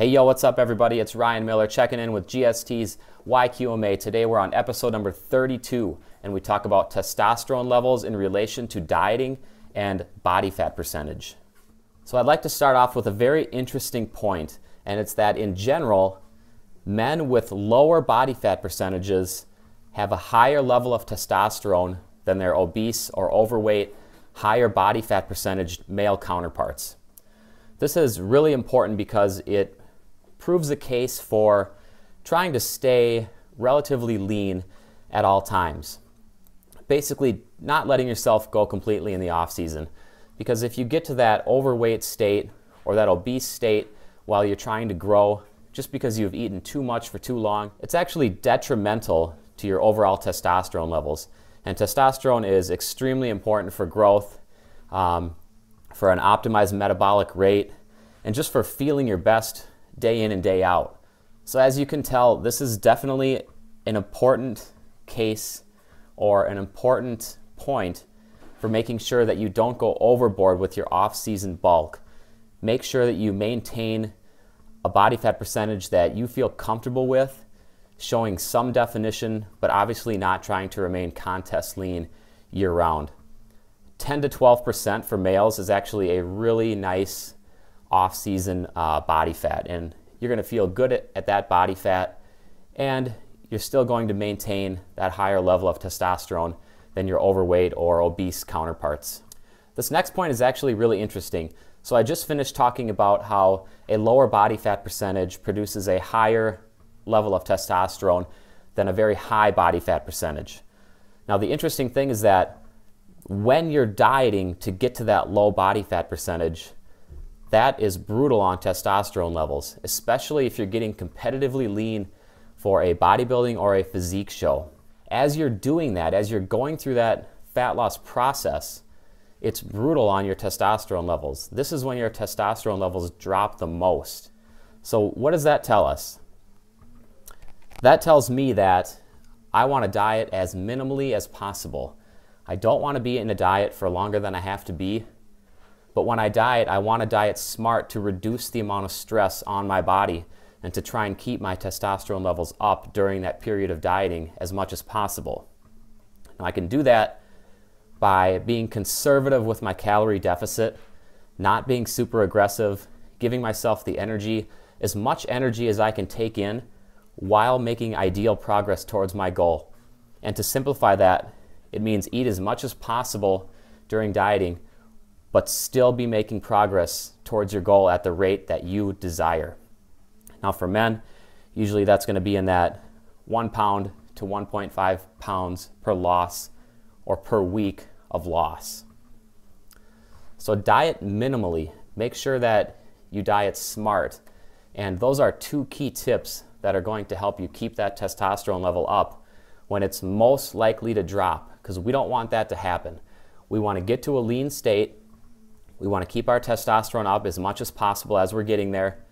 Hey yo, what's up everybody? It's Ryan Miller checking in with GST's YQMA. Today we're on episode number 32 and we talk about testosterone levels in relation to dieting and body fat percentage. So I'd like to start off with a very interesting point, and it's that in general, men with lower body fat percentages have a higher level of testosterone than their obese or overweight, higher body fat percentage male counterparts. This is really important because it proves the case for trying to stay relatively lean at all times. Basically, not letting yourself go completely in the off season. Because if you get to that overweight state or that obese state while you're trying to grow, just because you've eaten too much for too long, it's actually detrimental to your overall testosterone levels. And testosterone is extremely important for growth, for an optimized metabolic rate, and just for feeling your best day in and day out. So as you can tell, this is definitely an important case or an important point for making sure that you don't go overboard with your off-season bulk. Make sure that you maintain a body fat percentage that you feel comfortable with, showing some definition, but obviously not trying to remain contest lean year-round. 10 to 12% for males is actually a really nice off-season body fat, and you're going to feel good at that body fat, and you're still going to maintain that higher level of testosterone than your overweight or obese counterparts. This next point is actually really interesting. So I just finished talking about how a lower body fat percentage produces a higher level of testosterone than a very high body fat percentage. Now the interesting thing is that when you're dieting to get to that low body fat percentage, that is brutal on testosterone levels, especially if you're getting competitively lean for a bodybuilding or a physique show. As you're doing that, as you're going through that fat loss process, it's brutal on your testosterone levels. This is when your testosterone levels drop the most. So what does that tell us? That tells me that I want to diet as minimally as possible. I don't want to be in a diet for longer than I have to be. But when I diet, I want to diet smart to reduce the amount of stress on my body and to try and keep my testosterone levels up during that period of dieting as much as possible. Now, I can do that by being conservative with my calorie deficit, not being super aggressive, giving myself the energy, as much energy as I can take in while making ideal progress towards my goal. And to simplify that, it means eat as much as possible during dieting, but still be making progress towards your goal at the rate that you desire. Now for men, usually that's going to be in that 1 pound to 1.5 pounds per loss or per week of loss. So diet minimally. Make sure that you diet smart. And those are two key tips that are going to help you keep that testosterone level up when it's most likely to drop, because we don't want that to happen. We want to get to a lean state. We want to keep our testosterone up as much as possible as we're getting there.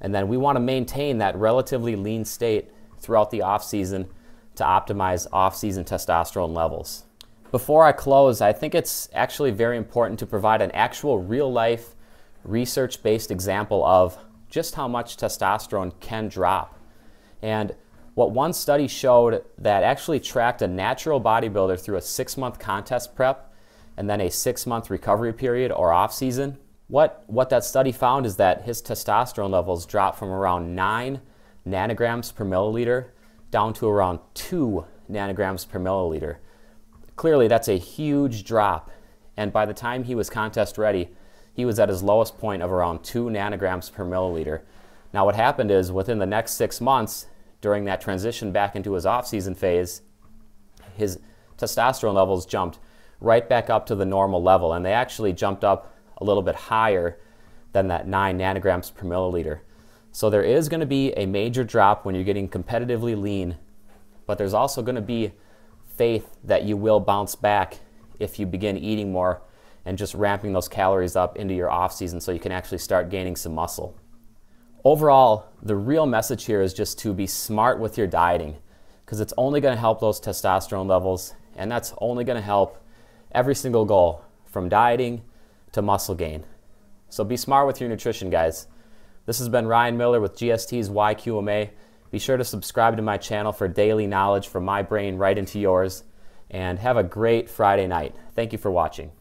And then we want to maintain that relatively lean state throughout the off-season to optimize off-season testosterone levels. Before I close, I think it's actually very important to provide an actual real-life, research-based example of just how much testosterone can drop. And what one study showed that actually tracked a natural bodybuilder through a 6-month contest prep and then a 6-month recovery period or off season, what that study found is that his testosterone levels dropped from around 9 nanograms per milliliter down to around 2 nanograms per milliliter. Clearly that's a huge drop, and by the time he was contest ready, he was at his lowest point of around 2 nanograms per milliliter. Now what happened is within the next 6 months, during that transition back into his off-season phase, his testosterone levels jumped right back up to the normal level, and they actually jumped up a little bit higher than that 9 nanograms per milliliter. So there is going to be a major drop when you're getting competitively lean, but there's also going to be faith that you will bounce back if you begin eating more and just ramping those calories up into your off season so you can actually start gaining some muscle. Overall, the real message here is just to be smart with your dieting, because it's only going to help those testosterone levels, and that's only going to help every single goal, from dieting to muscle gain. So be smart with your nutrition, guys. This has been Ryan Miller with GST's YQMA. Be sure to subscribe to my channel for daily knowledge from my brain right into yours. And have a great Friday night. Thank you for watching.